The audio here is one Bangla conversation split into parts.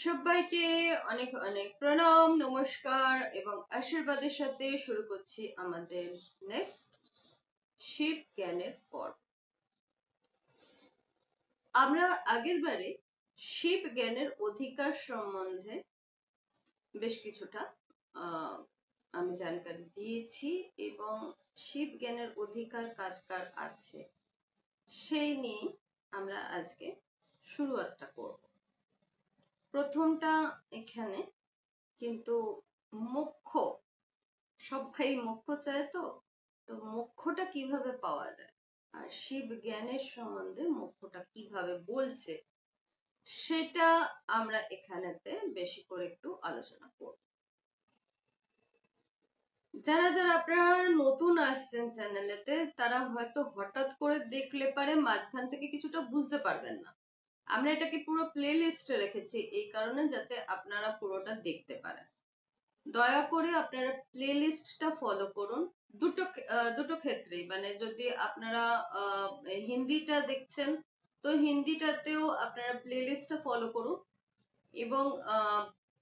সবাইকে অনেক অনেক প্রণাম, নমস্কার এবং আশীর্বাদের সাথে শুরু করছি আমাদের নেক্সট শিব জ্ঞানের পর্ব। আমরা আগের বারে শিব জ্ঞানের অধিকার সম্বন্ধে বেশ কিছুটা আমি জানকারি দিয়েছি এবং শিব জ্ঞানের অধিকার কার কার আছে সেই নিয়ে আমরা আজকে শুরুয়াতটা করব। প্রথমটা এখানে কিন্তু মোক্ষ, সবাই মোক্ষ চায়, তো মোক্ষটা কিভাবে পাওয়া যায় আর শিব জ্ঞানের সম্বন্ধে মোক্ষটা কিভাবে বলছে সেটা আমরা এখানেতে বেশি করে একটু আলোচনা করব। যারা যারা আপনারা নতুন আসছেন চ্যানেলেতে তারা হয়তো হঠাৎ করে দেখলে পারে মাঝখান থেকে কিছুটা বুঝতে পারবেন না। আমরা এটাকে পুরো প্লে লিস্টে রেখেছি এই কারণে যাতে আপনারা পুরোটা দেখতে পারেন। দয়া করে আপনারা প্লে লিস্টটা ফলো করুন। দুটো ক্ষেত্রেই, মানে যদি আপনারা হিন্দিটা দেখছেন তো হিন্দিটাতেও আপনারা প্লে লিস্টটা ফলো করুন এবং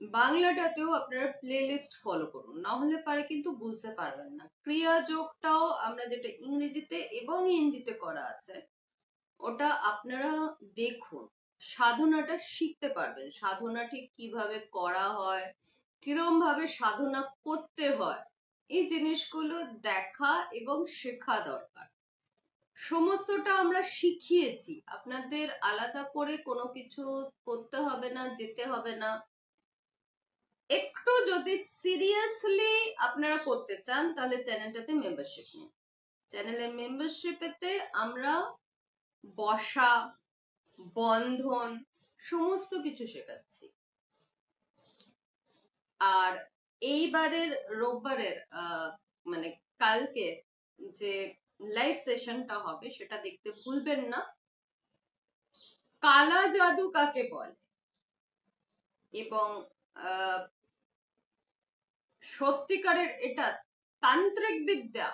বাংলাটাতেও আপনারা প্লে লিস্ট ফলো করুন, না হলে পারে কিন্তু বুঝতে পারবেন না। ক্রিয়া যোগটাও আমরা যেটা ইংরেজিতে এবং হিন্দিতে করা আছে ওটা আপনারা দেখুন, সাধনাটা শিখতে পারবেন। সাধনা ঠিক কিভাবে করা হয়, কিরম ভাবে সাধনা করতে হয়, এই জিনিসগুলো দেখা এবং শেখা দরকার। সমস্তটা আমরা শিখিয়েছি, আপনাদের আলাদা করে কোনো কিছু করতে হবে না, যেতে হবে না। একটু যদি সিরিয়াসলি আপনারা করতে চান তাহলে চ্যানেলটাতে মেম্বারশিপ নিন। চ্যানেলের মেম্বারশিপেতে আমরা বসা, বন্ধন সমস্ত কিছু শেখাচ্ছি। আর এইবারের রোববারের মানে কালকে যে লাইভ সেশনটা হবে সেটা দেখতে ভুলবেন না। কালা জাদু কাকে বলে এবং সত্যিকারের এটা তান্ত্রিক বিদ্যা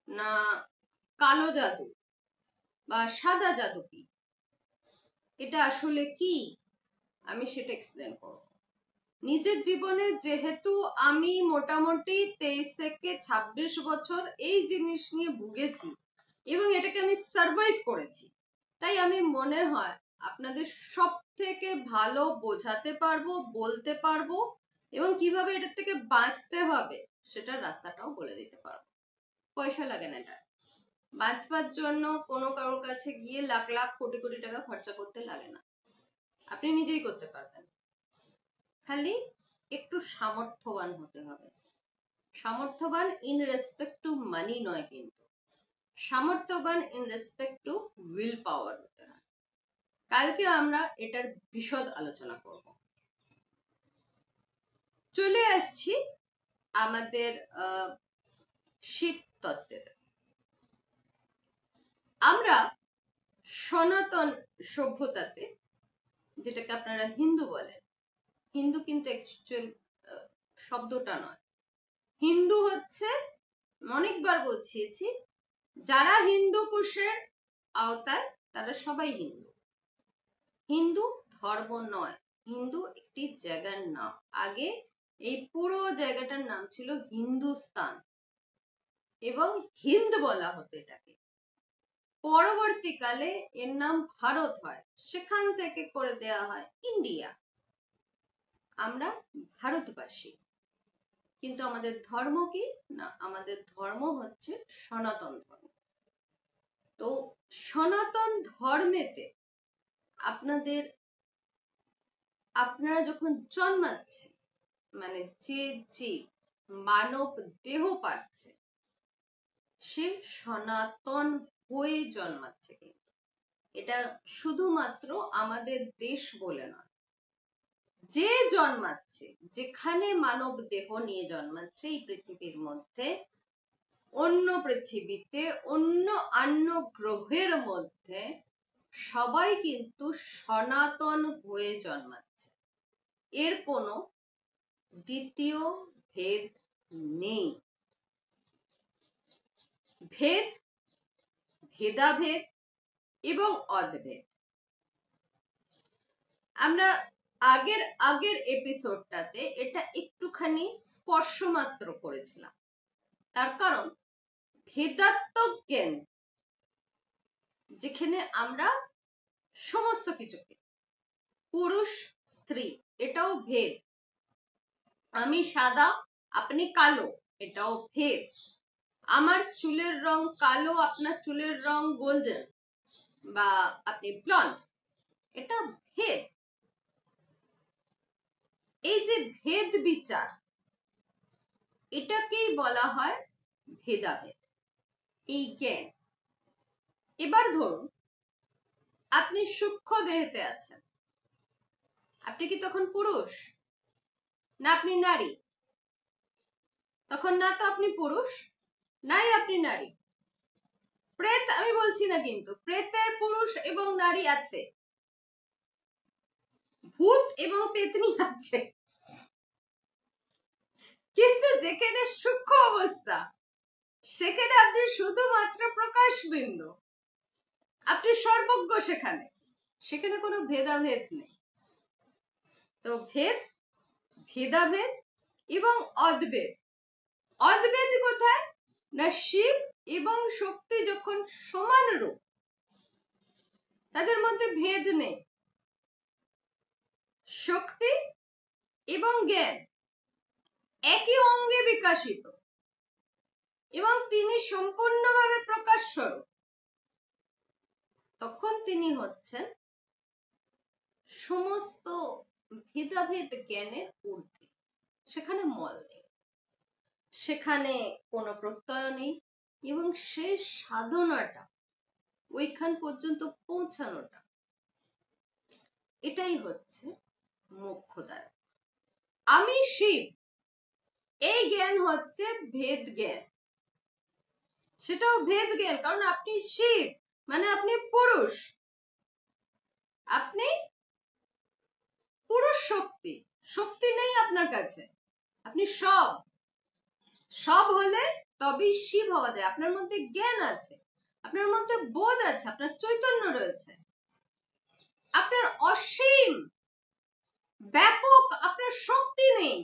না কালো জাদু বা সাদা জাদু কি, এটা আসলে কি, আমি সেটা এক্সপ্লেন করব। নিজের জীবনে যেহেতু আমি মোটামুটি 23 থেকে 26 বছর এই জিনিস নিয়ে ভুগেছি এবং এটাকে আমি সার্ভাইভ করেছি, তাই আমি মনে হয় আপনাদের সব থেকে ভালো বোঝাতে পারবো, বলতে পারবো এবং কিভাবে এটার থেকে বাঁচতে হবে সেটার রাস্তাটাও বলে দিতে পারবো। পয়সা লাগে না, এটা বাঁচবার জন্য কোনো কারোর কাছে গিয়ে লাখ লাখ কোটি কোটি টাকা খরচা করতে লাগে না, আপনি নিজেই করতে পারবেন। খালি একটু সামর্থ্যবান হতে হবে। সামর্থ্যবান ইন রেসপেক্ট টু মানি নয়, কিন্তু সামর্থ্যবান in respect to will power হতে হয়। কালকে আমরা এটার বিশদ আলোচনা করব। চলে আসছি আমাদের শিব তত্ত্বের। আমরা সনাতন সভ্যতাতে, যেটাকে আপনারা হিন্দু বলেন, হিন্দু কিন্তু অ্যাকচুয়াল শব্দটা নয়। হিন্দু হচ্ছে, অনেকবার বলছিয়েছি, যারা হিন্দু কুশের আওতায় তারা সবাই হিন্দু। হিন্দু ধর্ম নয়, হিন্দু একটি জায়গার নাম। আগে এই পুরো জায়গাটার নাম ছিল হিন্দুস্তান এবং হিন্দ বলা হতো এটাকে। পরবর্তীকালে এর নাম ভারত হয়, সেখান থেকে করে দেয়া হয় ইন্ডিয়া। আমরা ভারতবাসী, কিন্তু আমাদের ধর্ম কি না, আমাদের ধর্ম হচ্ছে সনাতন ধর্ম। তো সনাতন ধর্মেতে আপনারা যখন জন্মাচ্ছেন, মানে যে জীব মানব দেহ পাচ্ছে সে সনাতন হয়ে জন্মাচ্ছে। কিন্তু এটা শুধুমাত্র আমাদের দেশ বলে নয়, যে জন্মাচ্ছে, যেখানে মানব দেহ নিয়ে জন্মাচ্ছে এই পৃথিবীর মধ্যে, অন্য পৃথিবীতে, অন্য গ্রহের মধ্যে সবাই কিন্তু সনাতন হয়ে জন্মাচ্ছে। এর কোনো দ্বিতীয় ভেদ নেই। ভেদ, ভেদাভেদ এবং অদ্ভেদ আমরা আগের আগের এপিসোডটাতে এটা একটুখানি স্পর্শ মাত্র করেছিলাম, তার কারণ ভেদাত্মক জ্ঞান যেখানে আমরা সমস্ত কিছুকে পুরুষ স্ত্রী এটাও ভেদ, আমি সাদা আপনি কালো এটাও ভেদ, আমার চুলের রং কালো আপনার চুলের রং গোল্ডেন বা আপনি ব্লন্ড এটা ভেদ। এই যে ভেদ বিচার এটাকেই বলা হয় ভেদাভেদ, এই জ্ঞান। এবার ধরুন আপনি সূক্ষ্ম দেহেতে আছেন, আপনি কি তখন পুরুষ না আপনি নারী? তখন না তো আপনি পুরুষ নাই আপনি নারী। প্রেত আমি বলছি না, কিন্তু প্রেতের পুরুষ এবং নারী আছে, ভূত এবং পেতনি আছে, কিন্তু যেখানে সূক্ষ্ম অবস্থা সেখানে আপনি শুধুমাত্র প্রকাশ বিন্দু, আপনি সর্বজ্ঞ, সেখানে সেখানে কোনো ভেদাভেদ নেই। তো ভেদ, ভেদাভেদ এবং অদ্বৈত। অদ্বৈত কোথায় না শিব এবং শক্তি যখন সমান রূপ, তাদের মধ্যে ভেদ নেই। শক্তি এবং জ্ঞান একই অঙ্গে বিকশিত এবং তিনি সম্পূর্ণভাবে প্রকাশ স্বরূপ, তখন তিনি হচ্ছেন সমস্ত ভেদাভেদ জ্ঞানের ঊর্ধ্বে। সেখানে মল নেই, সেখানে কোনো প্রত্যয় নেই, এবং সেই সাধনাটা ওইখান পর্যন্ত পৌঁছানোটা এটাই হচ্ছে মোক্ষদায়ক। আমি শিব, এই জ্ঞান হচ্ছে ভেদ জ্ঞান, সেটাও ভেদ জ্ঞান, কারণ আপনি শিব মানে আপনি পুরুষ, আপনি পুরুষ শক্তি, শক্তি নেই আপনার কাছে, আপনি সব, সব হলে তবেই শিব হওয়া যায়। আপনার মধ্যে জ্ঞান আছে, আপনার মধ্যে বোধ আছে, আপনার চৈতন্য রয়েছে, আপনার অসীম ব্যাপক আপনার শক্তি নেই।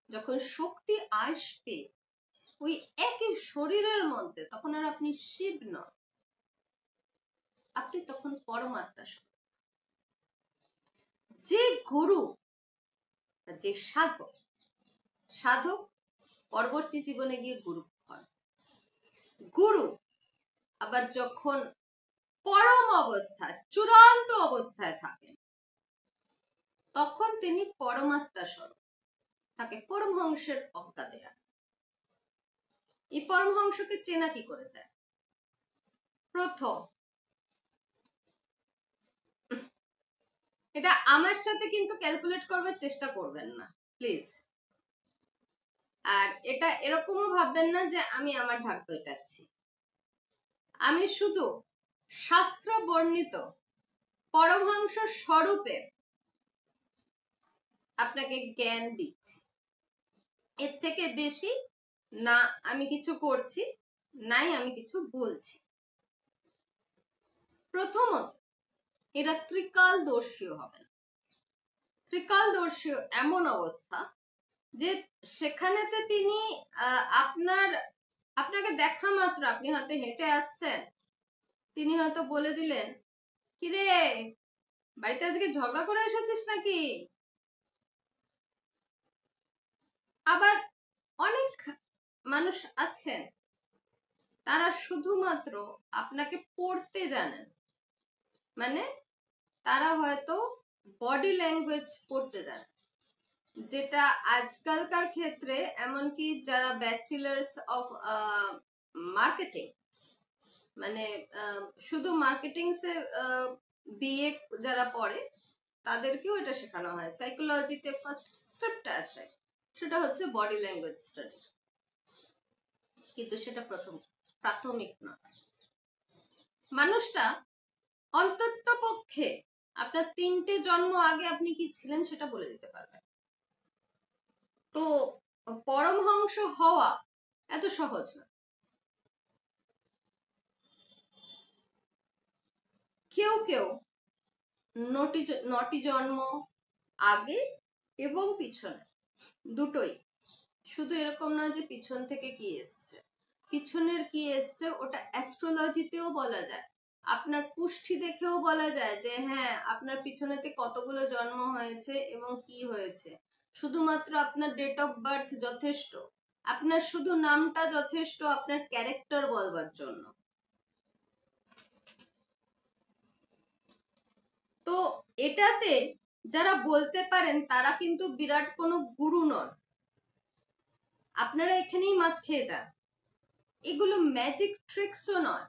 যখন শক্তি আসবে ওই একই শরীরের মধ্যে, তখন আর আপনি শিব নন, আপনি তখন পরমাত্মা। যে গুরু, যে সাধক, সাধক পরবর্তী জীবনে গিয়ে গুরু হন। গুরু আবার যখন পরম অবস্থায়, চূড়ান্ত অবস্থায় থাকেন, তখন তিনি পরমাত্মা স্বরূপ, তাকে পরমহংসের অজ্ঞা দেয়া। এই পরমহংসকে চেনা কি করে যায়? প্রথম, এটা আমার সাথে কিন্তু ক্যালকুলেট করবার চেষ্টা করবেন না প্লিজ। আর এটা এরকমও ভাববেন না যে আমি আমার ঢাক পেটাচ্ছি। আমি শুধু শাস্ত্র বর্ণিত পরমহংস স্বরূপে আপনাকে জ্ঞান দিচ্ছি, এর থেকে বেশি না আমি কিছু করছি, নাই আমি কিছু বলছি। প্রথমত, এরা ত্রিকালদর্শী হবে না। ত্রিকালদর্শী এমন অবস্থা যে সেখানেতে তিনি আপনাকে দেখা মাত্র, আপনি হয়তো হেঁটে আসছেন, তিনি হয়তো বলে দিলেন, কিরে বাড়িতে আজকে ঝগড়া করে এসেছিস নাকি? আবার অনেক মানুষ আছেন তারা শুধুমাত্র আপনাকে পড়তে জানেন, মানে তারা হয়তো বডি ল্যাঙ্গুয়েজ পড়তে জানেন, যেটা আজকালকার ক্ষেত্রে এমনকি যারা ব্যাচেলার্স অফ মার্কেটিং, মানে শুধু মার্কেটিং সে বিএ যারা পড়ে তাদেরকেও এটা শেখানো হয়। সাইকোলজিতে ফার্স্ট স্টেপটা আসে, সেটা হচ্ছে বডি ল্যাঙ্গুয়েজ স্টাডি, কিন্তু সেটা প্রাথমিক নয়। মানুষটা অন্তত পক্ষে আপনার 3টে জন্ম আগে আপনি কি ছিলেন সেটা বলে দিতে পারবেন। তো পরমহংস হওয়া এত সহজ না। কেউ কেউ নটি জন্ম আগে এবং পিছনে দুটোই, শুধু এরকম নয় যে পিছন থেকে কি এসছে, পিছনের কি এসছে ওটা অ্যাস্ট্রোলজিতেও বলা যায়, আপনার কুষ্ঠি দেখেও বলা যায় যে হ্যাঁ আপনার পিছনেতে কতগুলো জন্ম হয়েছে এবং কি হয়েছে। শুধুমাত্র আপনার ডেট অফ বার্থ যথেষ্ট, আপনার শুধু নামটা যথেষ্ট আপনার ক্যারেক্টার বলবার জন্য। তো এটাতে যারা বলতে পারেন তারা কিন্তু বিরাট কোনো গুরু নন, আপনারা এখানেই মাত খেয়ে যান। এগুলো ম্যাজিক ট্রিক্সও নয়,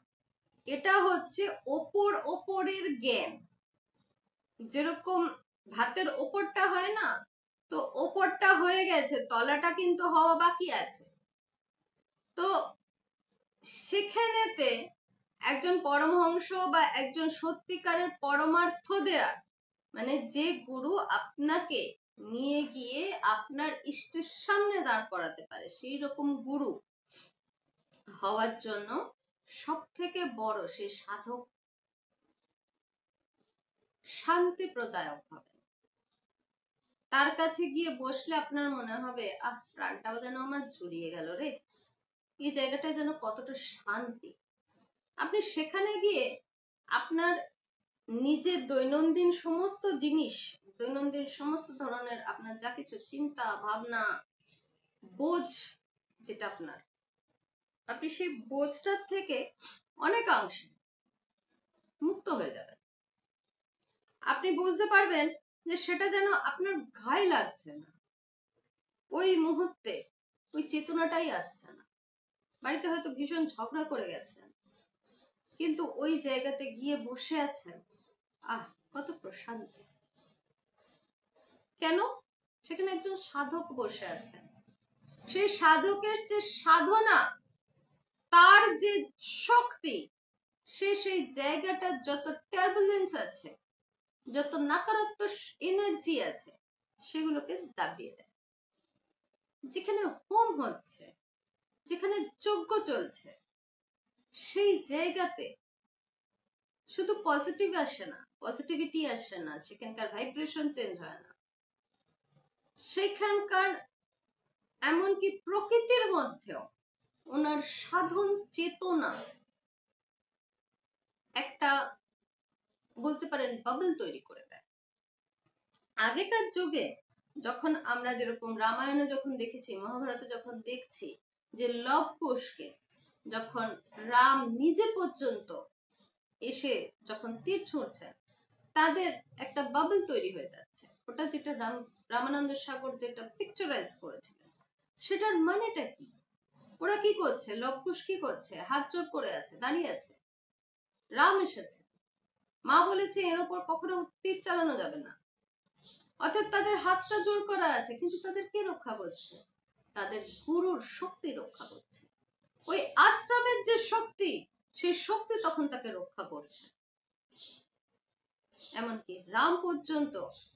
এটা হচ্ছে ওপরের জ্ঞান। যেরকম ভাতের ওপরটা হয় না, তো ওপরটা হয়ে গেছে, তলাটা কিন্তু হওয়া বাকি আছে। তো সেখানেতে একজন পরমহংস বা একজন সত্যিকারের পরমার্থ দেয়া, মানে যে গুরু আপনাকে নিয়ে গিয়ে আপনার ইষ্টের সামনে দাঁড় করাতে পারে, সেই রকম গুরু হওয়ার জন্য সব থেকে বড় সেই সাধক শান্তি প্রদায়ক হবে। তার কাছে গিয়ে বসলে আপনার মনে হবে প্রাণটাও যেন আমার জুড়িয়ে গেল রে, এই জায়গাটায় যেন কতটা শান্তি। আপনি সেখানে গিয়ে আপনার নিজের দৈনন্দিন সমস্ত জিনিস, দৈনন্দিন সমস্ত ধরনের আপনার যা কিছু চিন্তা ভাবনা বোঝ যেটা আপনার, আপনি সেই বোঝটার থেকে অনেকাংশে মুক্ত হয়ে যাবেন। আপনি বুঝতে পারবেন যে সেটা যেন আপনার গায়ে লাগছে না, ওই মুহূর্তে ওই চেতনাটাই আসছে না। বাড়িতে হয়তো ভীষণ ঝগড়া করে গেছেন, কিন্তু ওই জায়গাতে গিয়ে বসে আছেন, কত প্রশান্তি। কেন? সেখানে একজন সাধক বসে আছেন, সেই সাধকের যে সাধনা, তার যে শক্তি, সেই জায়গাটার যত টার্বুলেন্স আছে, যত নাকারাত্মক এনার্জি আছে, সেগুলোকে দাবিয়ে দেয়। যেখানে হোম হচ্ছে, যেখানে যজ্ঞ চলছে, সেই জায়গাতে শুধু পজিটিভ আসে না, পজিটিভিটি আসে না, সেখানকার ভাইব্রেশন চেঞ্জ হয় না, সেখানকার এমনকি প্রকৃতির মধ্যেও ওনার সাধন চেতনা একটা বলতে পারেন বাবল তৈরি করে দেয়। আগেকার যুগে যখন আমরা যেরকম রামায়ণে যখন দেখেছি, মহাভারতে যখন দেখছি যে লব কুশকে যখন রাম নিজে পর্যন্ত এসে যখন তীর ছুঁড়ছেন, তাদের একটা বাবল তৈরি হয়ে যাচ্ছে। ওটা যেটা রামানন্দ সাগর যেটা পিকচারাইজ করেছিলেন, সেটার মানেটা কি? ওরা কি করছে? লবকুশ কি করছে? হাত জোর করে আছে, দাঁড়িয়ে আছে। রাম এসেছে, মা বলেছে এর উপর কখনো তীর চালানো যাবে না, অর্থাৎ তাদের হাতটা জোর করা আছে, কিন্তু তাদের কে রক্ষা করছে? তাদের গুরুর শক্তি রক্ষা করছে। ওই আশ্রমের যে শক্তি, সেই শক্তি তখন তাকে রক্ষা করছে। এমনকি রাম পর্যন্ত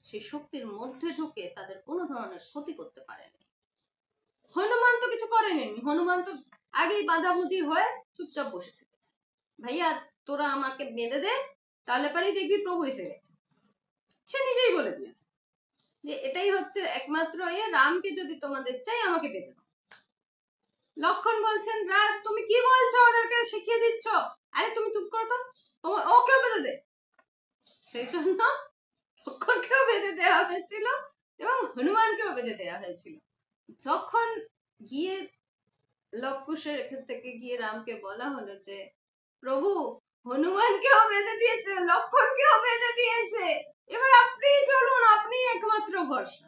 সেই শক্তির মধ্যে ঢুকে তাদের কোনো ধরনের ক্ষতি করতে পারেনি। হনুমান তো কিছু করেনি, হনুমান তো আগেই বাঁধাবুদ্ধি হয়ে চুপচাপ বসে থেকেছে। ভাইয়া তোরা আমাকে বেঁধে দে, তাহলে পরেই দেখবি প্রভু এসে গেছে। সে নিজেই বলে দিয়েছে যে এটাই হচ্ছে একমাত্র রামকে যদি তোমাদের চাই আমাকে বেঁধে দাও। লক্ষণ বলছেন তুমি কি বলছো, ওদেরকে শিখিয়ে দিচ্ছ, আরে তুমি চুপ করো তো, ওকেও বেঁধে দে। সেই জন্য লক্ষণকেও বেঁধে দেওয়া হয়েছিল এবং হনুমানকেও বেঁধে দেওয়া হয়েছিল। যখন গিয়ে লবকুশের এখান থেকে গিয়ে রামকে বলা হলো যে প্রভু হনুমানকেও বেঁধে দিয়েছে, লক্ষণকেও বেঁধে দিয়েছে, এবার আপনি চলুন, আপনি একমাত্র ভরসা।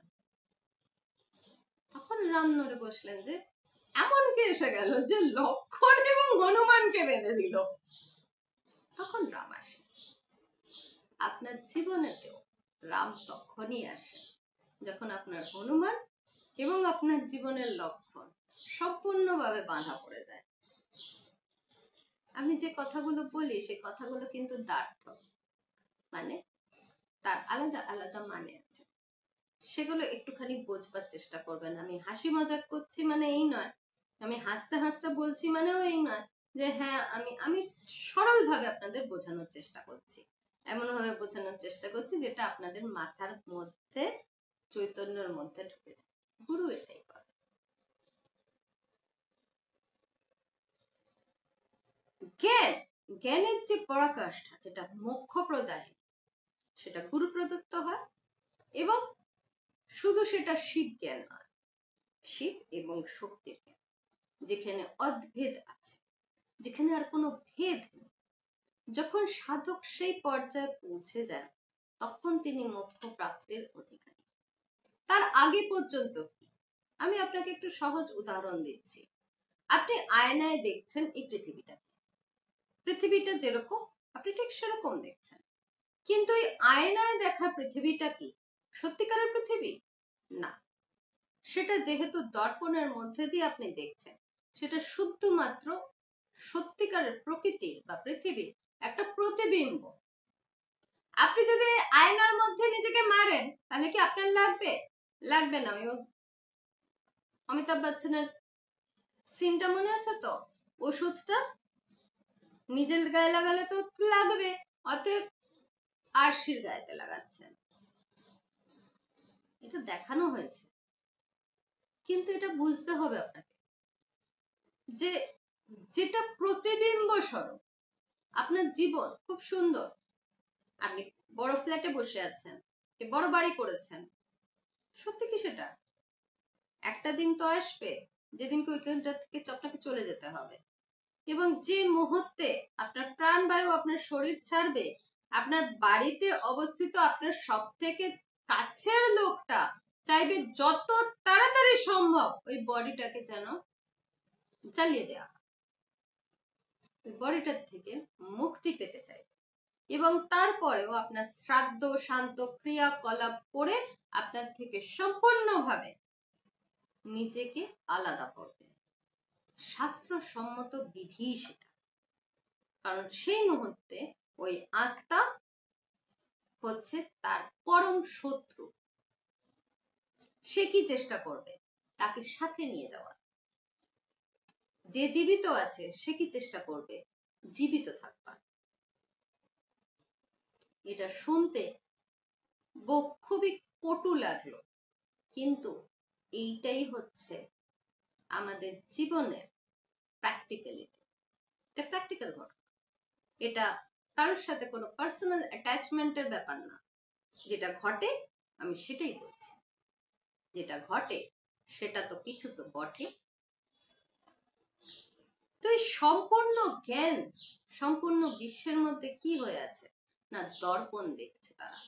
তখন রাম নড়ে বসলেন যে এমন কে এসে গেল যে লক্ষণ এবং হনুমানকে বেঁধে দিল। তখন রাম আসে। আপনার জীবনেতেও রাম তখনই আসে যখন আপনার হনুমান এবং আপনার জীবনের লক্ষণ সম্পূর্ণভাবে বাঁধা পড়ে যায়। আমি যে কথাগুলো বলি সে কথাগুলো কিন্তু দ্বার্থ, মানে তার আলাদা আলাদা মানে আছে, সেগুলো একটুখানি বোঝবার চেষ্টা করবেন। আমি হাসি মজাক করছি মানে এই নয়, আমি হাসতে হাসতে বলছি মানেও এই নয় যে হ্যাঁ আমি সরলভাবে আপনাদের বোঝানোর চেষ্টা করছি। এমন ভাবে বোঝানোর চেষ্টা করছি যেটা আপনাদের মাথার মধ্যে, চৈতন্যের মধ্যে ঢুকে যায়। গুরু এটাই করে। জ্ঞান, জ্ঞানের যে পরাকাষ্ঠা, যেটা মোক্ষ প্রদায়, সেটা গুরু প্রদত্ত হয়। এবং শুধু সেটা শিব জ্ঞান নয়, শিব এবং শক্তির জ্ঞান, যেখানে অদ্ভেদ আছে, যেখানে আর কোনো ভেদ নেই। যখন সাধক সেই পর্যায়ে পৌঁছে যান, তখন তিনি মোক্ষ প্রাপ্তির অধিকারী। তার আগে পর্যন্ত কি? আমি আপনাকে একটু সহজ উদাহরণ দিচ্ছি। আপনি আয়নায় দেখছেন এই পৃথিবীটাকে, পৃথিবীটা যেরকম আপনি ঠিক সেরকম দেখছেন, কিন্তু এই আয়নায় দেখা পৃথিবীটা কি সত্যিকারের পৃথিবী? না। সেটা যেহেতু দর্পণের মধ্যে দিয়ে আপনি দেখছেন, সেটা শুধুমাত্র সত্যিকারের প্রকৃতি বা পৃথিবী একটা প্রতিবিম্ব। আপনি যদি আয়নার মধ্যে নিজেকে মারেন, তাহলে কি আপনার লাগবে? লাগবে না। ওই অমিতাভ বচ্চনের সিনটা মনে আছে তো? ওষুধটা নিজের গায়ে লাগালে তো লাগবে, অতএব আরশির গায়েতে লাগাচ্ছেন। এটা দেখানো হয়েছে, কিন্তু এটা বুঝতে হবে আপনাকে যে যেটা প্রতিবিম্ব স্বরূপ আপনার জীবন খুব সুন্দর। আপনি বড় ফ্ল্যাটে বসে আছেন, বড় বাড়ি করেছেন, সত্যি কি সেটা? একটা দিন তো আসবে যেদিনকে ওইখানটা থেকে আপনাকে চলে যেতে হবে। এবং যে মুহূর্তে আপনার প্রাণবায়ু আপনার শরীর ছাড়বে, আপনার বাড়িতে অবস্থিত আপনার সব থেকে কাছের লোকটা চাইবে যত তাড়াতাড়ি সম্ভব ওই বডিটাকে যেন জ্বালিয়ে দেওয়া, ওই বডিটার থেকে মুক্তি পেতে চাইবে। এবং তারপরেও আপনার শ্রাদ্ধ শান্ত ক্রিয়াকলাপ করে আপনার থেকে সম্পূর্ণভাবে নিজেকে আলাদা করবে। শাস্ত্রসম্মত বিধি সেটা। কারণ সেই মুহূর্তে ওই আত্মা হচ্ছে তার পরম শত্রু। সে কি চেষ্টা করবে? তাকে সাথে নিয়ে যাওয়ার। যে জীবিত আছে সে কি চেষ্টা করবে? জীবিত থাকবার। এটা শুনতে খুবই কটু লাগলো, কিন্তু এইটাই হচ্ছে আমাদের জীবনের প্র্যাকটিক্যালিটি। এটা প্র্যাকটিক্যাল ঘটনা। এটা কারোর সাথে কোনো পার্সোনাল অ্যাটাচমেন্টের ব্যাপার না। যেটা ঘটে আমি সেটাই বলছি। যেটা ঘটে সেটা তো কিছু তো বটে। তো এই সম্পূর্ণ জ্ঞান সম্পূর্ণ বিশ্বের মধ্যে কি হয়ে আছে না, দর্পণ দেখছে তারা।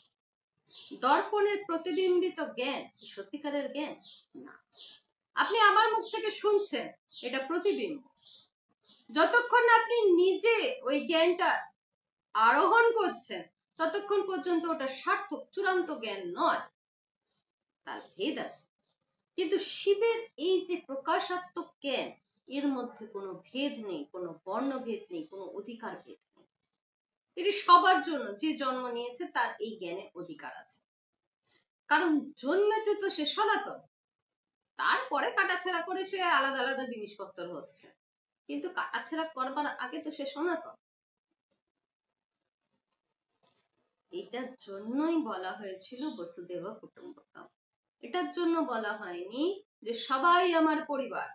দর্পণের প্রতিবিম্বিত জ্ঞান সত্যিকারের জ্ঞান না। আপনি আমার মুখ থেকে শুনছেন, এটা প্রতিবিম্ব। যতক্ষণ আপনি নিজে ওই জ্ঞানটা আরোহণ করছেন, ততক্ষণ পর্যন্ত ওটা সার্থক চূড়ান্ত জ্ঞান নয়, তার ভেদ আছে। কিন্তু শিবের এই যে প্রকাশাত্মক জ্ঞান, এর মধ্যে কোনো ভেদ নেই, কোনো বর্ণভেদ নেই, কোনো অধিকার ভেদ নেই। এটি সবার জন্য, যে জন্ম নিয়েছে তার এই জ্ঞানের অধিকার আছে। কারণ জন্মেছে তো সে সনাতন, তারপরে কাটাছেড়া করে সে আলাদা আলাদা জিনিসপত্র হচ্ছে, কিন্তু কাটাছেড়া করবার আগে তো সে সনাতন। এটার জন্যই বলা হয়েছিল বসুদেব কুটুম্বকম। এটার জন্য বলা হয়নি যে সবাই আমার পরিবার।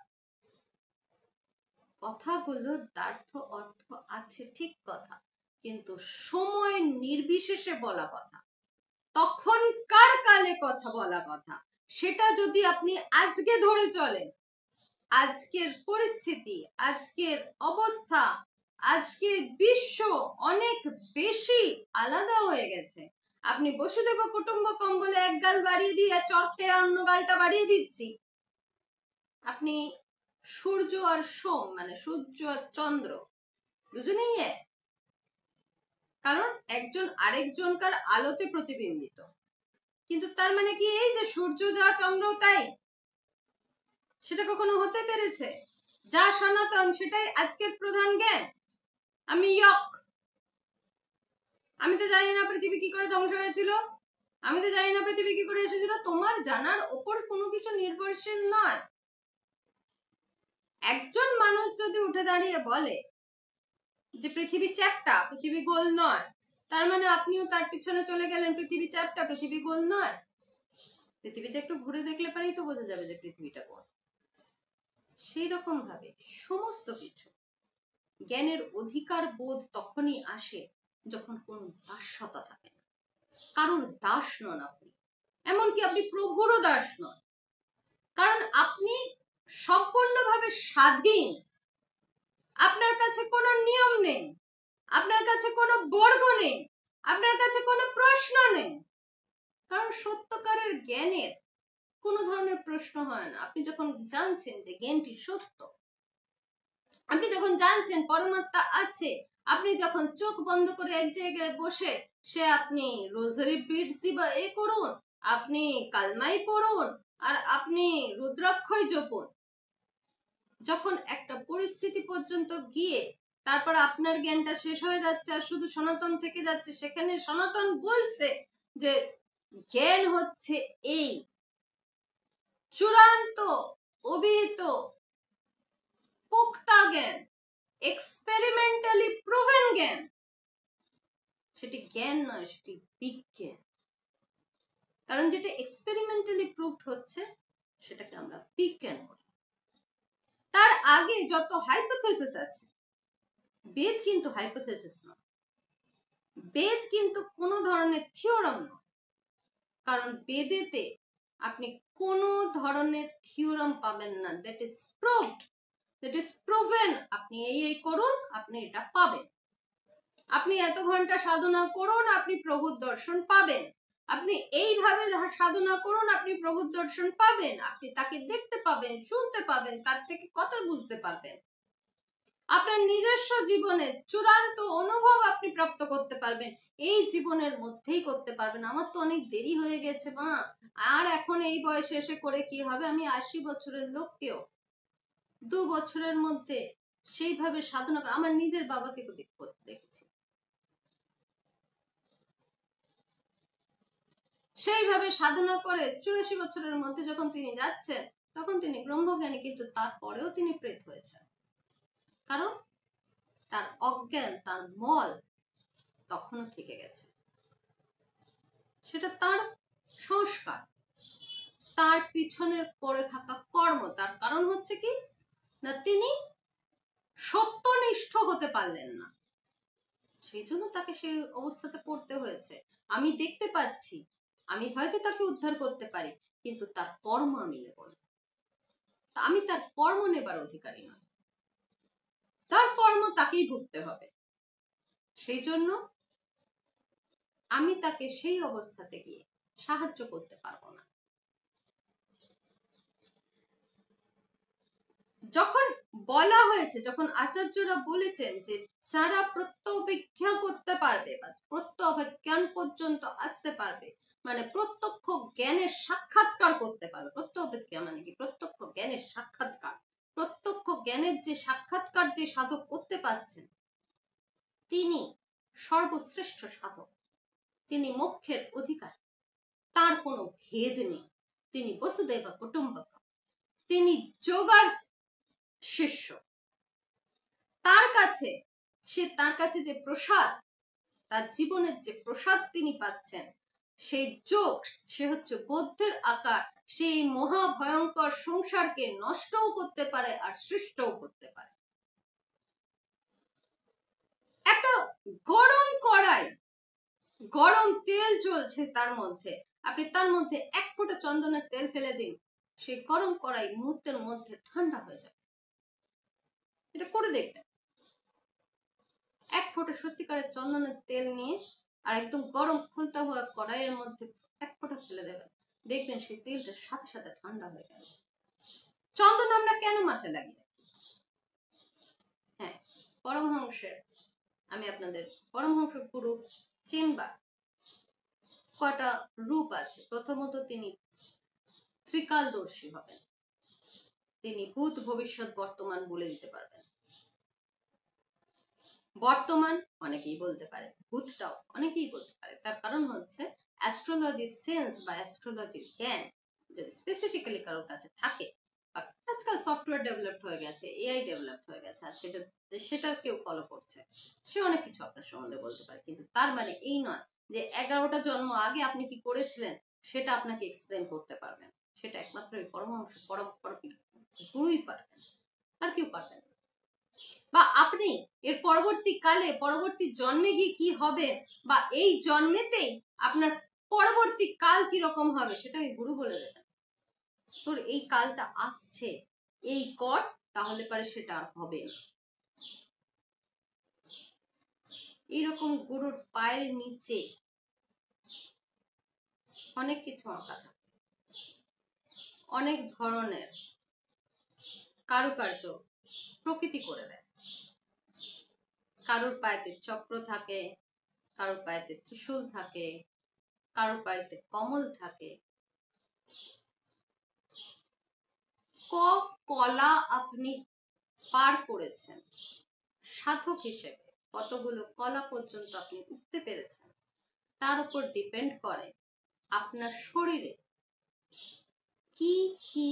কথাগুলোর দ্ব্যর্থ অর্থ আছে, ঠিক কথা, কিন্তু সময় নির্বিশেষে বলা কথা, তখনকার কালে কথা বলা কথা। সেটা যদি আপনি আজকে ধরে চলেন, আজকের পরিস্থিতি, আজকের অবস্থা, আজকের বিশ্ব অনেক বেশি আলাদা হয়ে গেছে। আপনি বসুদেব কুটুম্বকম বলে এক গাল বাড়িয়ে দিয়ে চর খেয়ে অন্য গালটা বাড়িয়ে দিচ্ছি। আপনি সূর্য আর সোম, মানে সূর্য আর চন্দ্র, দুজনেই এক। কারণ একজন আরেকজনকার আলোতে প্রতিবিম্বিত। কিন্তু তার মানে কি এই যে সূর্য যা চন্দ্র তাই? সেটা কখনো হতে পেরেছে? যা সনাতন সেটাই আজকের প্রধান জ্ঞান। আমি ইয়ক, আমি তো জানি না পৃথিবী কি করে ধ্বংস হয়েছিল, আমি তো জানি না পৃথিবী কি করে এসেছিল। তোমার জানার ওপর কোনো কিছু নির্ভরশীল নয়। একজন মানুষ যদি উঠে দাঁড়িয়ে বলে যে পৃথিবী চ্যাপ্টা, পৃথিবী গোল নয়, তার মানে আপনিও তার পিছনে চলে গেলেন। পৃথিবী চ্যাপ্টা, পৃথিবী গোল নয়। পৃথিবীতে একটু ঘুরে দেখলে পারেই তো বোঝা যাবে যে পৃথিবীটা গোল। সেই রকম ভাবে সমস্ত কিছু জ্ঞানের অধিকার বোধ তখনই আসে যখন কোনো দাসতা থাকে না। কারোর দাস নন আপনি, এমনকি আপনি প্রভুরও দাস নন, কারণ আপনি সম্পূর্ণভাবে স্বাধীন। আপনার কাছে কোনো নিয়ম নেই, আপনার কাছে কোনো বর্গ নেই, আপনার কাছে কোনো প্রশ্ন নেই, কারণ সত্যকারের জ্ঞানের কোনো ধরনের প্রশ্ন হয় না। আপনি যখন জানছেন যে জ্ঞানটি সত্য, আপনি যখন জানছেন পরমাত্মা আছে, আপনি যখন চোখ বন্ধ করে এক জায়গায় বসে সে আপনি রোজারি বিটসি বা এ করুন, আপনি কালমাই পড়ুন, আর আপনি রুদ্রাক্ষই জপুন, যখন একটা পরিস্থিতি পর্যন্ত গিয়ে তারপর আপনার জ্ঞানটা শেষ হয়ে যাচ্ছে আর শুধু সনাতন থেকে যাচ্ছে, সেখানে সনাতন বলছে যে জ্ঞান হচ্ছে এই চূড়ান্ত অভিহিত পোক্তা জ্ঞান, এক্সপেরিমেন্টালি প্রুভেন জ্ঞান। সেটি জ্ঞান নয়, সেটি বিজ্ঞান। কারণ যেটা এক্সপেরিমেন্টালি প্রুভড হচ্ছে সেটাকে আমরা বিজ্ঞান বলি। তার আগে যত হাইপোথেসিস আছে, বেদ কিন্তু হাইপোথেসিস নয়, বেদ কিন্তু কোনো ধরনের থিওরাম নয়। কারণ বেদেতে আপনি কোনো ধরনের থিওরাম পাবেন না। That is proved, that is proven. আপনি এই করুন, আপনি এটা পাবেন। আপনি এত ঘন্টা সাধনা করুন, আপনি প্রভুর দর্শন পাবেন। আপনি এইভাবে সাধনা করুন, আপনি প্রভুর দর্শন পাবেন। আপনি তাকে দেখতে পাবেন, শুনতে পাবেন, তার থেকে কথা বুঝতে পারবেন। আপনার নিজস্ব জীবনের চূড়ান্ত অনুভব আপনি প্রাপ্ত করতে পারবেন, এই জীবনের মধ্যেই করতে পারবেন। আমার তো অনেক দেরি হয়ে গেছে মা, আর এখন এই বয়সে এসে করে কি হবে? আমি 80 বছরের লোককেও 2 বছরের মধ্যে সেইভাবে সাধনা করে আমার নিজের বাবাকে দেখেছি। সেইভাবে সাধনা করে 84 বছরের মধ্যে যখন তিনি যাচ্ছেন, তখন তিনি ব্রহ্মজ্ঞানী, কিন্তু তারপরেও তিনি প্রেত হয়েছেন। কারণ তার অজ্ঞান, তার মল তখনও থেকে গেছে। সেটা তার সংস্কার, তার পিছনের পড়ে থাকা কর্ম। তার কারণ হচ্ছে কি না, তিনি সত্যনিষ্ঠ হতে পারলেন না, সেই জন্য তাকে সেই অবস্থাতে পড়তে হয়েছে। আমি দেখতে পাচ্ছি, আমি হয়তো তাকে উদ্ধার করতে পারি, কিন্তু তার কর্ম আমি নেব না। আমি তার কর্ম নেবার অধিকারী নয়, তার কর্ম তাকেই ভুগতে হবে। সেই জন্য আমি তাকে সেই অবস্থাতে গিয়ে সাহায্য করতে পারবো না। যখন বলা হয়েছে, যখন আচার্যরা বলেছেন যে যারা প্রত্যভিজ্ঞা করতে পারবে বা প্রত্যভিজ্ঞান পর্যন্ত আসতে পারবে, মানে প্রত্যক্ষ জ্ঞানের সাক্ষাৎকার করতে পারবে। প্রত্যভিজ্ঞা মানে কি? প্রত্যক্ষ জ্ঞানের সাক্ষাৎকার। প্রত্যক্ষ জ্ঞানের যে সাক্ষাৎকার যে সাধক করতে পারছেন, তিনি সর্বশ্রেষ্ঠ সাধক, তিনি মোক্ষের অধিকার, তার কোনো ভেদ নেই। তিনি বসুদেব কুটুম্বক, তিনি যোগার শিষ্য। তার কাছে যে প্রসাদ, তার জীবনের যে প্রসাদ তিনি পাচ্ছেন, সেই যোগ, সে হচ্ছে বৌদ্ধের আকার। সেই মহা ভয়ঙ্কর সংসারকে নষ্টও করতে পারে আর সৃষ্টও করতে পারে। একটা গরম কড়াই, গরম তেল চলছে তার মধ্যে, আপনি তার মধ্যে 1 ফোঁটা চন্দনের তেল ফেলে দিন, সেই গরম কড়াই মুহূর্তের মধ্যে ঠান্ডা হয়ে যাবে। এটা করে দেখবেন। 1 ফোঁটা সত্যিকারের চন্দনের তেল নিয়ে আর একদম গরম ফুলতা হওয়া কড়াইয়ের মধ্যে 1 ফোঁটা ফেলে দেবেন, দেখবেন সেই তেলটা সাথে সাথে ঠান্ডা হয়ে গেল। চন্দন আমরা কেন মাথায় লাগি? হ্যাঁ, পরমহংসের, আমি আপনাদের পরমহংস গুরু চেম্বার কটা রূপ আছে। প্রথমত তিনি ত্রিকালদর্শী হবেন, তিনি ভূত ভবিষ্যৎ বর্তমান বলে দিতে পারবেন। বর্তমান অনেকেই বলতে পারে, ভূতটাও অনেকেই বলতে পারে। তার কারণ হচ্ছে অ্যাস্ট্রোলজি সেন্স বা অ্যাস্ট্রোলজির জ্ঞান যদি স্পেসিফিক্যালি কারোর কাছে থাকে, আজকাল সফটওয়্যার ডেভেলপ হয়ে গেছে, এআই ডেভেলপ হয়ে গেছে, আজকে সেটা কেউ ফলো করছে, সে অনেক কিছু আপনার সম্বন্ধে বলতে পারে, কিন্তু তার মানে এই নয় যে 11টা জন্ম আগে আপনি কি করেছিলেন সেটা আপনাকে এক্সপ্লেন করতে পারবেন। সেটা একমাত্র এই পরমহংস গুরুই পারবেন, আর কেউ পারবেন না। বা আপনি এর পরবর্তী জন্মে গিয়ে কি হবে, বা এই জন্মেতেই আপনার পরবর্তী কাল কি রকম হবে, সেটা ওই গুরু বলে দেবেন। তোর এই কালটা আসছে, এই কর, তাহলে পরে সেটা আর হবে না। এইরকম গুরুর পায়ের নিচে অনেক কিছু আঁকা থাকে, অনেক ধরনের কারুকার্য প্রকৃতি করে দেয়। কারোর পায়েতে চক্র থাকে, কারোর পায়েতে ত্রিশূল থাকে, কারোর পায়েতে কমল থাকে। কলা আপনি পার করেছেন সাধক হিসেবে, কতগুলো কলা পর্যন্ত আপনি উঠতে পেরেছেন, তার উপর ডিপেন্ড করে আপনার শরীরে কি কি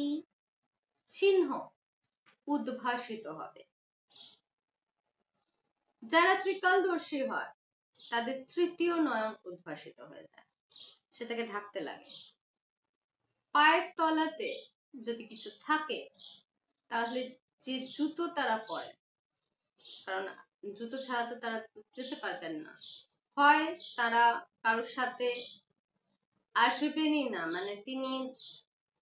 চিহ্ন উদ্ভাসিত হবে। যারা ত্রিকালদর্শী হয় তাদের তৃতীয় নয়ন উদ্ভাসিত হয়ে যায়, সেটাকে ঢাকতে লাগে। পায়ের তলাতে যদি কিছু থাকে তাহলে যে জুতো তারা পরে, কারণ জুতো ছাড়া তো তারা যেতে পারবেন না, হয় তারা কারোর সাথে আসবেনই না, মানে তিনি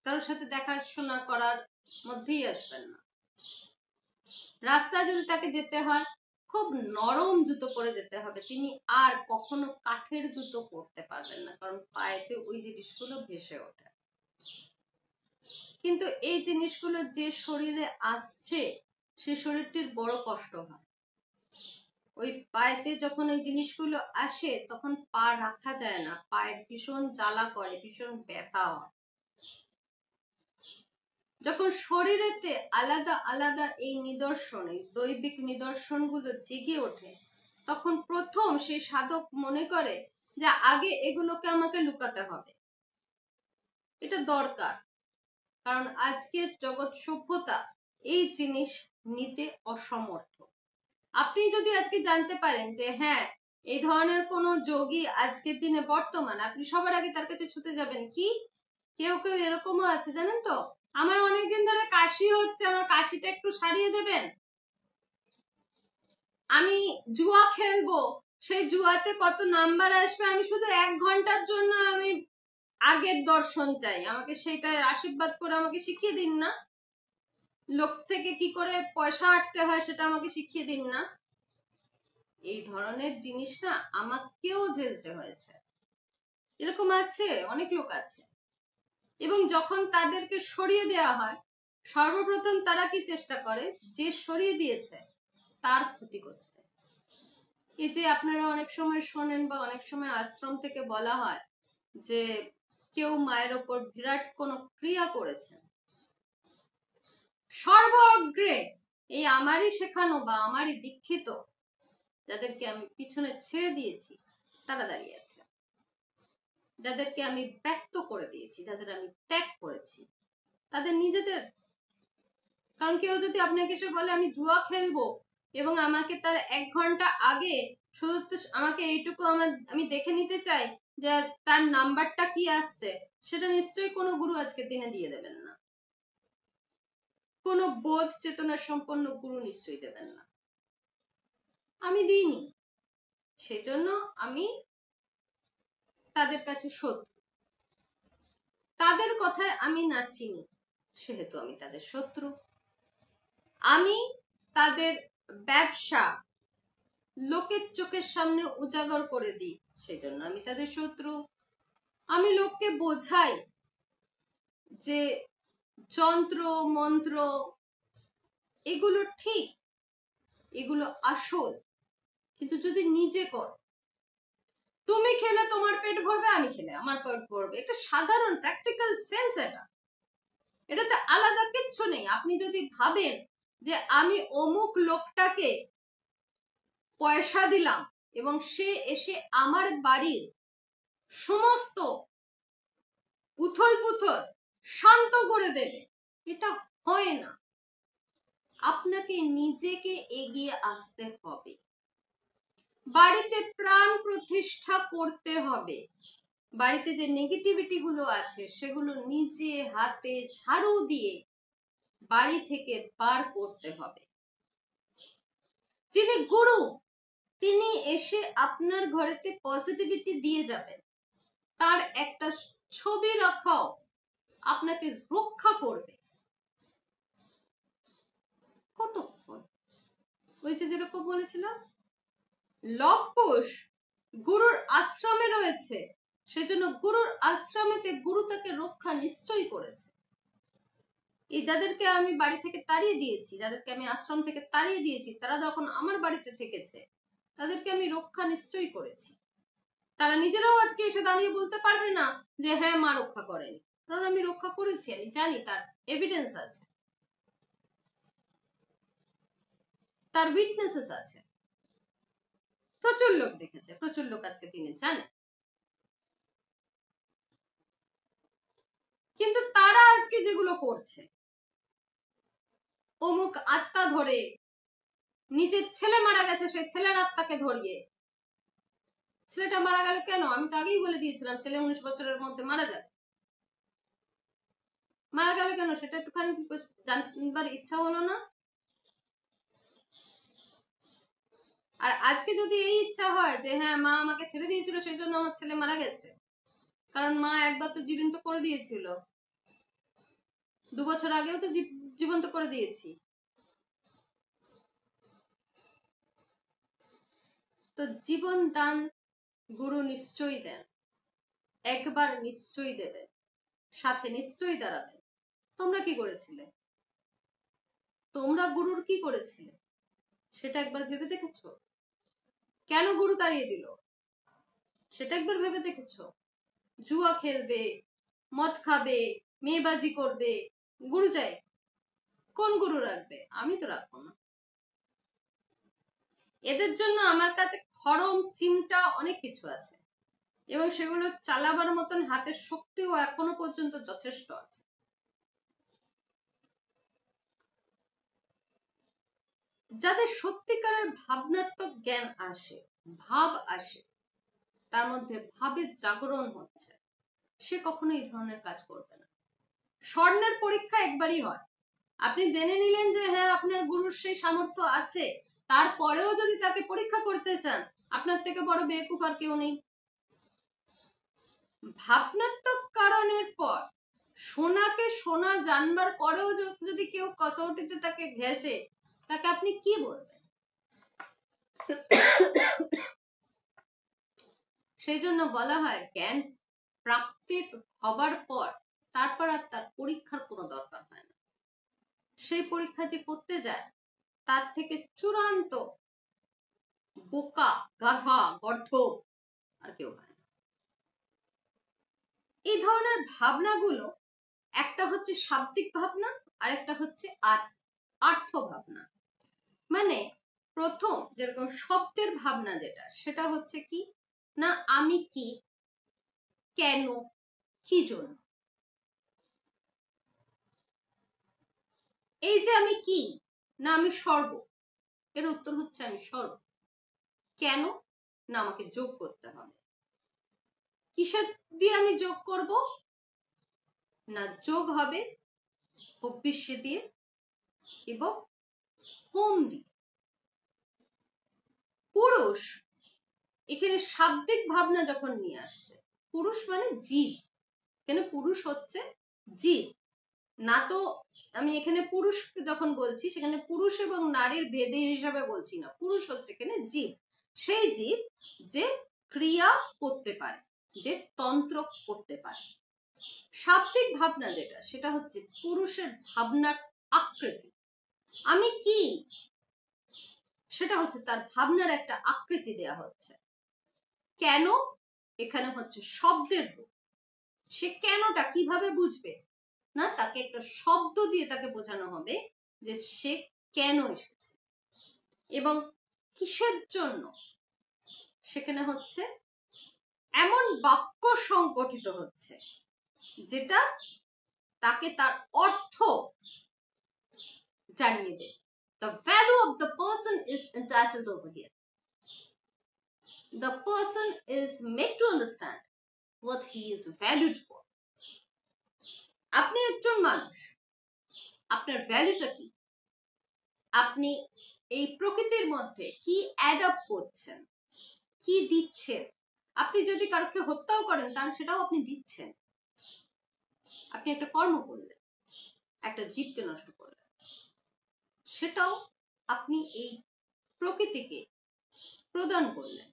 কারোর সাথে দেখাশোনা করার মধ্যেই আসবেন না। রাস্তায় যদি তাকে যেতে হয় খুব নরম জুতো পরে যেতে হবে, তিনি আর কখনো কাঠের জুতো পরতে পারবেন না, কারণ পায়েতে ওই জিনিসগুলো ভেসে ওঠে। কিন্তু এই জিনিসগুলো যে শরীরে আসছে সে শরীরটির বড় কষ্ট হয়। ওই পায়েতে যখন ওই জিনিসগুলো আসে তখন পা রাখা যায় না, পায়ে ভীষণ জ্বালা করে, ভীষণ ব্যথা হয়। যখন শরীরেতে আলাদা আলাদা এই নিদর্শন, এই দৈবিক নিদর্শনগুলো জেগে ওঠে, তখন প্রথম সেই সাধক মনে করে যে আগে এগুলোকে আমাকে লুকাতে হবে, এটা দরকার। কারণ আজকের জগৎ সভ্যতা এই জিনিস নিতে অসমর্থ। আপনি যদি আজকে জানতে পারেন যে হ্যাঁ এই ধরনের কোনো যোগী আজকের দিনে বর্তমান, আপনি সবার আগে তার কাছে ছুটে যাবেন। কি কেউ কেউ এরকমও আছে জানেন তো, আমার অনেকদিন ধরে কাশি হচ্ছে, আমার কাশিটা একটু সারিয়ে দেবেন, আমি জুয়া খেলবো, সেই জুয়াতে কত নাম্বার আসবে, আমি শুধু 1 ঘন্টার জন্য আমি আগের দর্শন চাই, আমাকে সেটা আশীর্বাদ করে আমাকে শিখিয়ে দিন না, লোক থেকে কি করে পয়সা আটতে হয় সেটা আমাকে শিখিয়ে দিন না। এই ধরনের জিনিস না আমাকেও ঝেলতে হয়েছে, এরকম আছে, অনেক লোক আছে। এবং যখন তাদেরকে সরিয়ে দেওয়া হয়, সর্বপ্রথম তারা কি চেষ্টা করে, যে সরিয়ে দিয়েছে তার ক্ষতি করতে। এই যে আপনারা অনেক সময় শোনেন বা অনেক সময় আশ্রম থেকে বলা হয় যে কেউ মায়ের ওপর বিরাট কোনো ক্রিয়া করেছে, সর্বগ্রে এই আমারই শেখানো বা আমারই দীক্ষিত যাদেরকে আমি পিছনে ছেড়ে দিয়েছি তারা দাঁড়িয়ে আছে, যাদেরকে আমি ব্যক্ত করে দিয়েছি, যাদের আমি ত্যাগ করেছি তাদের নিজেদের। কারণ কেউ যদি আপনাকে এসে বলে আমি জুয়া খেলবো এবং আমাকে তার 1 ঘন্টা আগে শুধু আমাকে এইটুকু আমি দেখে নিতে চাই যে তার নাম্বারটা কি আসছে, সেটা নিশ্চয়ই কোনো গুরু আজকে দিনে দিয়ে দেবেন না, কোনো বোধ চেতনা সম্পন্ন গুরু নিশ্চয়ই দেবেন না। আমি দিইনি, সেজন্য আমি তাদের কাছে শত্রু, তাদের কথায় আমি নাচিনি সেহেতু আমি তাদের শত্রু, আমি তাদের ব্যবসা লোকের চোখের সামনে উজাগর করে দিই সেজন্য আমি তাদের শত্রু, আমি লোককে বোঝাই যে যন্ত্র মন্ত্র এগুলো ঠিক, এগুলো আসল, কিন্তু যদি নিজে কর, তুমি খেলে তোমার পেট ভরবে, আমি খেলে আমার পেট ভরবে, এটা সাধারণ প্র্যাকটিক্যাল সেন্স, এটাতে আলাদা কিচ্ছু নেই। আপনি যদি ভাবেন যে আমি অমুক লোকটাকে পয়সা দিলাম এবং সে এসে আমার বাড়ির সমস্ত উথল পুথল শান্ত করে দেবে, এটা হয় না। আপনাকে নিজেকে এগিয়ে আসতে হবে, বাড়িতে প্রাণ প্রতিষ্ঠা করতে হবে, বাড়িতে যে নেগেটিভিটি গুলো আছে সেগুলো নিজে হাতে ঝাড়ু দিয়ে বাড়ি থেকে বার করতে হবে। যিনি গুরু তিনি এসে আপনার ঘরেতে পজিটিভিটি দিয়ে যাবেন, তার একটা ছবি রাখাও আপনাকে রক্ষা করবে। কতক্ষণ? ওই যে যেরকম বলেছিলাম, লব কুশ গুরুর আশ্রমে রয়েছে, সেজন্য গুরুর আশ্রমেতে গুরু তাকে রক্ষা নিশ্চয়ই করেছে। এই যাদেরকে আমি বাড়ি থেকে তাড়িয়ে দিয়েছি, যাদেরকে আমি আশ্রম থেকে তাড়িয়ে দিয়েছি, তারা যখন আমার বাড়িতে থেকেছে তাদেরকে আমি রক্ষা নিশ্চয়ই করেছি। তারা নিজেরাও আজকে এসে দাঁড়িয়ে বলতে পারবে না যে হ্যাঁ মা রক্ষা করেনি, কারণ আমি রক্ষা করেছি, আমি জানি, তার এভিডেন্স আছে, তার উইটনেসেস আছে, প্রচুর লোক দেখেছে, প্রচুর লোক আজকে তিনি জানে। কিন্তু তারা আজকে যেগুলো করছে, অমুক আত্মা ধরে, নিজের ছেলে মারা গেছে সেই ছেলের আত্মাকে ধরিয়ে, ছেলেটা মারা গেল কেন? আমি তো আগেই বলে দিয়েছিলাম ছেলে 19 বছরের মধ্যে মারা যায়। মারা গেল কেন সেটা একটুখানি জানবার ইচ্ছা হলো না? আর আজকে যদি এই ইচ্ছা হয় যে হ্যাঁ মা আমাকে ছেড়ে দিয়েছিল সেই জন্য আমার ছেলে মারা গেছে, কারণ মা একবার তো জীবন্ত করে দিয়েছিল, 2 বছর আগেও তো জীবন্ত করে দিয়েছি, তো জীবন দান গুরু নিশ্চয়ই দেন, একবার নিশ্চয়ই দেবে, সাথে নিশ্চয়ই দাঁড়াবে। তোমরা কি করেছিলে? তোমরা গুরুর কি করেছিলে সেটা একবার ভেবে দেখেছো? কেন গুরু তাড়িয়ে দিল সেটা একবার ভেবে দেখেছো? জুয়া খেলবে, মদ খাবে, মেয়েবাজি করবে, গুরু চাই? কোন গুরু রাখবে? আমি তো রাখবো না। এদের জন্য আমার কাছে খড়ম চিমটা অনেক কিছু আছে, এবং সেগুলো চালাবার মতন হাতের শক্তিও এখনো পর্যন্ত যথেষ্ট আছে। যাদের সত্যিকারের ভাবনাত্মক জ্ঞান আসে, ভাব আসে, তার মধ্যে ভাবের জাগরণ হচ্ছে, সে কখনো এই ধরনের কাজ করবে না। স্বর্ণের পরীক্ষা একবারই হয়, আপনি জেনে নিলেন যে হ্যাঁ আপনার গুরুর সেই সামর্থ্য আছে, তারপরেও যদি তাকে পরীক্ষা করতে চান, আপনার থেকে বড় বেকুফ আর কেউ নেই। ভাবনাত্মক কারণের পর সোনাকে সোনা জানবার পরেও যদি কেউ কসৌটিতে তাকে ঘেঁষে, তাকে আপনি কি বলবেন? সেই জন্য বলা হয় জ্ঞান প্রাপ্তির হবার পর তারপর আর তার পরীক্ষার কোনো দরকার হয় না। সেই পরীক্ষা যে করতে যায় তার থেকে চূড়ান্ত বোকা, গাধা, গর্ধ আর কেউ হয় না। এই ধরনের ভাবনাগুলো, একটা হচ্ছে শাব্দিক ভাবনা আর একটা হচ্ছে আর্থ ভাবনা। মানে প্রথম যেরকম শব্দের ভাবনা যেটা, সেটা হচ্ছে কি না আমি কি, কেন, কি জন্য। এই যে আমি কি না আমি সর্ব, এর উত্তর হচ্ছে আমি সর্ব। কেন না আমাকে যোগ করতে হবে। কিসের দিয়ে আমি যোগ করব না যোগ হবে হব্বিষ্যে দিয়ে এবং হোম দিয়ে। পুরুষ এখানে শাব্দিক ভাবনা যখন নিয়ে আসছে, পুরুষ মানে জীব, এখানে পুরুষ হচ্ছে জীব না। তো আমি এখানে পুরুষ যখন বলছি সেখানে পুরুষ এবং নারীর ভেদে হিসাবে বলছি না, পুরুষ হচ্ছে এখানে জীব, সেই জীব যে ক্রিয়া করতে পারে, যে তন্ত্র করতে পারে। শাব্দিক ভাবনা যেটা, সেটা হচ্ছে পুরুষের ভাবনার আকৃতি। আমি কি সেটা হচ্ছে তার ভাবনার একটা আকৃতি দেয়া হচ্ছে। কেন এখানে হচ্ছে শব্দের রূপ। সে কেনটা কিভাবে বুঝবে না, তাকে একটা শব্দ দিয়ে তাকে বোঝানো হবে যে সে কেন এসেছে এবং কিসের জন্য। সেখানে হচ্ছে এমন বাক্য সংগঠিত হচ্ছে যেটা তাকে তার অর্থ জানিয়ে দেয়। The value of the person is entitled over here. The person is made to understand what he is valued for. আপনি একজন মানুষ, আপনার ভ্যালুটা কি? আপনি এই প্রকৃতির মধ্যে কি অ্যাডাপ্ট করছেন, কি দিচ্ছেন? আপনি যদি কাউকে হত্যাও করেন তাহলে সেটাও আপনি দিচ্ছেন। আপনি একটা কর্ম করলেন, একটা জীবকে নষ্ট করলেন, সেটাও আপনি এই প্রকৃতিকে প্রদান করলেন।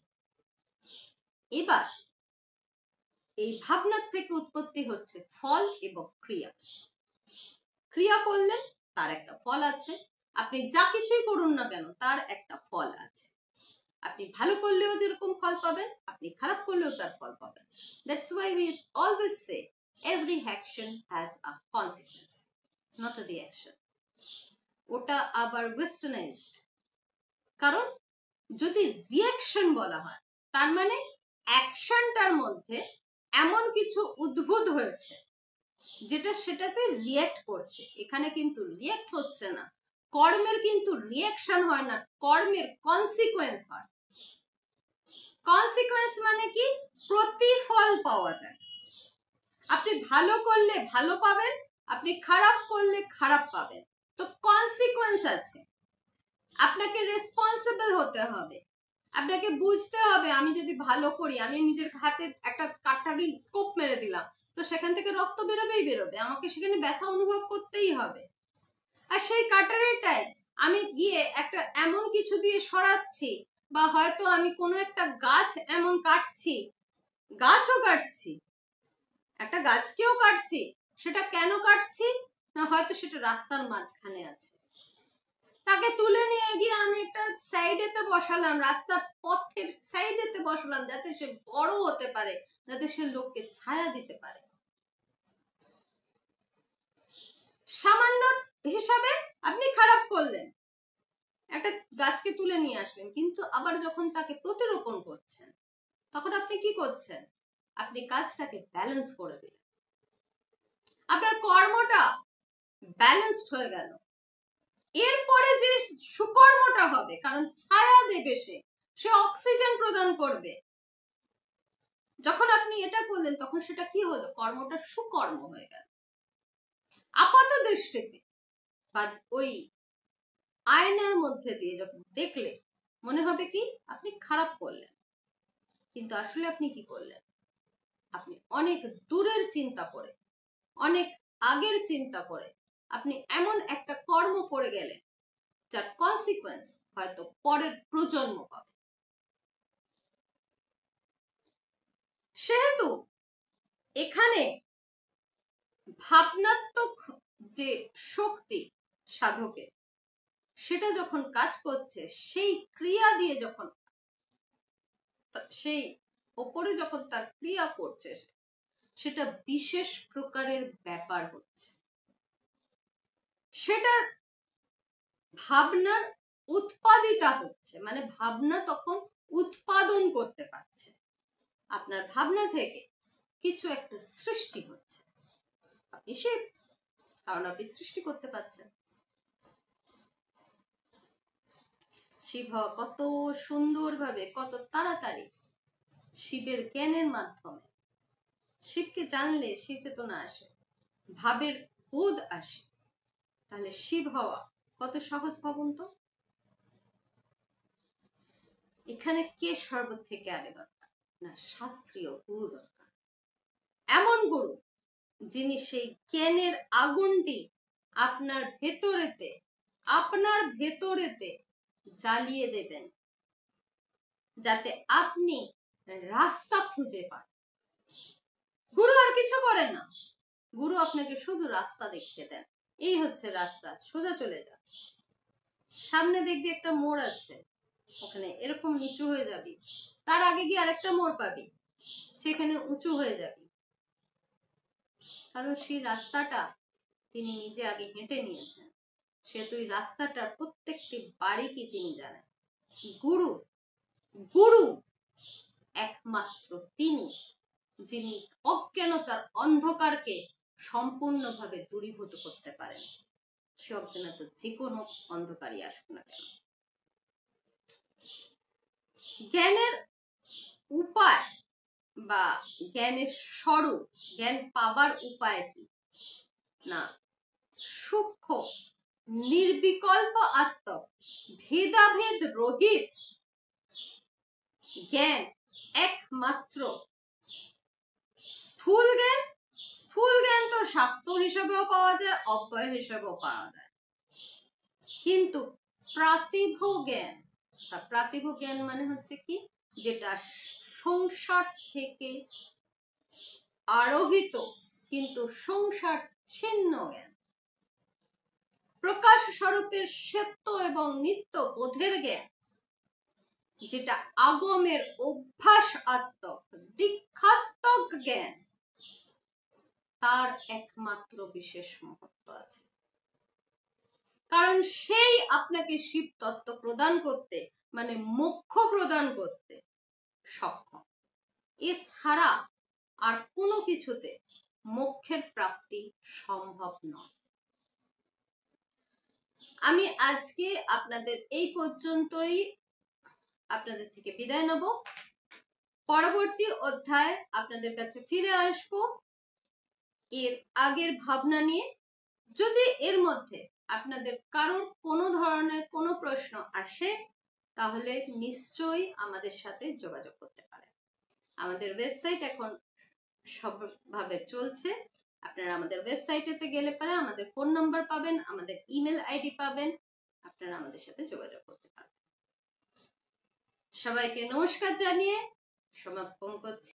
এবার এই ভাবনার থেকে উৎপত্তি হচ্ছে ফল এবং ক্রিয়া। ক্রিয়া করলেন, তার একটা ফল আছে। আপনি যা কিছুই করুন না কেন তার একটা ফল আছে। আপনি ভালো করলেও যেরকম ফল পাবেন, আপনি খারাপ করলেও তার ফল পাবেন। That's why we always say every action has a consequence, not a reaction. ওটা আবার ওয়েস্টার্নাইজড। কারণ যদি রিঅ্যাকশন বলা হয় তার মানে অ্যাকশনটার মধ্যে এমন কিছু উদ্ভূত হয়েছে যেটা সেটাতে রিঅ্যাক্ট করছে। এখানে কিন্তু রিঅ্যাক্ট হচ্ছে না। কর্মের কিন্তু রিঅ্যাকশন হয় না, কর্মের কনসিকোয়েন্স হয়। কনসিকোয়েন্স মানে কি? প্রতিফল পাওয়া যায়। আপনি ভালো করলে ভালো পাবেন, আপনি খারাপ করলে খারাপ পাবেন। তো কনসিকোয়েন্স আছে। আপনাকে রেসপন্সিবল হতে হবে, আপনাকে বুঝতে হবে আমি যদি ভালো করি, আমি নিজের হাতে একটা কাটারি কোপ মেরে দিলাম, তো সেখান থেকে রক্ত বেরোবেই বেরোবে, আমাকে সেখানে ব্যথা অনুভব করতেই হবে। আর সেই কাটারিটাই আমি গিয়ে একটা এমন কিছু দিয়ে সরাচ্ছি, বা হয়তো আমি কোনো একটা গাছ এমন কাটছি, গাছও কাটছি, একটা গাছকেও কাটছি। সেটা কেন কাটছি না, হয়তো সেটা রাস্তার মাঝখানে আছে, তাকে তুলে নিয়ে গিয়ে আমি একটা সাইডেতে বসালাম, রাস্তার পথের সাইডেতে বসালাম, যাতে সে বড় হতে পারে, যাতে সে লোককে ছায়া দিতে পারে। সামান্য হিসাবে আপনি খারাপ করলেন, একটা গাছকে তুলে নিয়ে আসলেন, কিন্তু আবার যখন তাকে প্রতিরোপণ করছেন তখন আপনি কি করছেন? আপনি কাজটাকে ব্যালেন্স করে দিলেন, আপনার কর্মটা ব্যালেন্সড হয়ে গেল। এরপরে যে সুকর্মটা হবে, কারণ ছায়া দেবে, সে অক্সিজেন প্রদান করবে। যখন আপনি এটা করলেন তখন সেটা কি হলো? কর্মটা সুকর্ম হয়ে গেল। আপাত দৃষ্টিতে বা ওই আয়নার মধ্যে দিয়ে যখন দেখলে মনে হবে কি আপনি খারাপ করলেন, কিন্তু আসলে আপনি কি করলেন? আপনি অনেক দূরের চিন্তা করে, অনেক আগের চিন্তা করে আপনি এমন একটা কর্ম করে গেলেন যার কনসিকোয়েন্স হয়তো পরের প্রজন্ম পাবে। সেহেতু এখানে ভাবনাত্মক যে শক্তি সাধকের, সেটা যখন কাজ করছে, সেই ক্রিয়া দিয়ে যখন সেই ওপরে যখন তার ক্রিয়া করছে, সেটা বিশেষ প্রকারের ব্যাপার হচ্ছে। সেটার ভাবনার উৎপাদিতা হচ্ছে, মানে ভাবনা তখন উৎপাদন করতে পারছে। আপনার ভাবনা থেকে কিছু একটা সৃষ্টি হচ্ছে, আপনি সে কারণ আপনি সৃষ্টি করতে পারছেন। শিব কত সুন্দরভাবে, কত তাড়াতাড়ি শিবের জ্ঞানের মাধ্যমে, শিবকে জানলে সে চেতনা আসে, ভাবের বোধ আসে। তাহলে শিব হওয়া কত সহজ ভাবুন তো। এখানে কে সর্বত থেকে আগে দরকার? না, শাস্ত্রীয় গুরু দরকার। এমন গুরু যিনি সেই জ্ঞানের আগুনটি আপনার ভেতরেতে জ্বালিয়ে দেবেন, যাতে আপনি রাস্তা খুঁজে পান। গুরু আর কিছু করেন না, গুরু আপনাকে শুধু রাস্তা দেখিয়ে দেন। এই হচ্ছে রাস্তা, সোজা চলে যা, সামনে দেখবি একটা মোড় আছে, ওখানে এরকম নিচু হয়ে যাবি, তার আগে গিয়ে আরেকটা মোড় পাবি, সেখানে উঁচু হয়ে যাবি। কারণ সেই রাস্তাটা তিনি নিজে আগে হেঁটে নিয়েছেন, সে তুই রাস্তাটার প্রত্যেকটি বাড়িকে তিনি জানেন। গুরু গুরু একমাত্র তিনি, যিনি অজ্ঞানতার অন্ধকারকে সম্পূর্ণভাবে দূরীভূত করতে পারেন। সে অজ্ঞানত যে কোনো অন্ধকারই আসুক না কেন। জ্ঞানের উপায় বা জ্ঞানের স্বরূপ, জ্ঞান পাবার উপায় কি না, সূক্ষ্ম নির্বিকল্প আত্ম ভেদাভেদ রহিত জ্ঞান একমাত্র স্থূল জ্ঞান। স্থূল জ্ঞান তো শাক্ত হিসাবেও পাওয়া যায়, অব্যয় হিসাবেও পাওয়া যায়, কিন্তু প্রাতিভ জ্ঞান বা প্রাতিভ জ্ঞান মানে হচ্ছে কি, যেটা সংসার থেকে আরোহিত কিন্তু সংসার ছিন্ন জ্ঞান, প্রকাশ স্বরূপের সত্য এবং নিত্য বোধের জ্ঞান, যেটা আগমের অভ্যাস আত্মক দীক্ষাত্মক জ্ঞান, তার একমাত্র বিশেষ মহত্ব আছে। কারণ সেই আপনাকে শিব তত্ত্ব প্রদান করতে মানে মোক্ষ প্রদান করতে সক্ষম। এছাড়া আর কোনো কিছুতে মোক্ষের প্রাপ্তি সম্ভব নয়। আমি আজকে আপনাদের এই পর্যন্তই আপনাদের থেকে বিদায় নেব। পরবর্তী অধ্যায় আপনাদের কাছে ফিরে আসব এর আগের ভাবনা নিয়ে। যদি এর মধ্যে আপনাদের কারোর কোনো ধরনের কোনো প্রশ্ন আসে তাহলে নিশ্চয়ই আমাদের সাথে যোগাযোগ করতে পারেন। আমাদের ওয়েবসাইট এখন সবভাবে চলছে, আপনারা আমাদের ওয়েবসাইটেতে গেলে পরে আমাদের ফোন নাম্বার পাবেন, আমাদের ইমেল আইডি পাবেন, আপনারা আমাদের সাথে যোগাযোগ করতে পারবেন। সবাইকে নমস্কার জানিয়ে সমাপন করছি।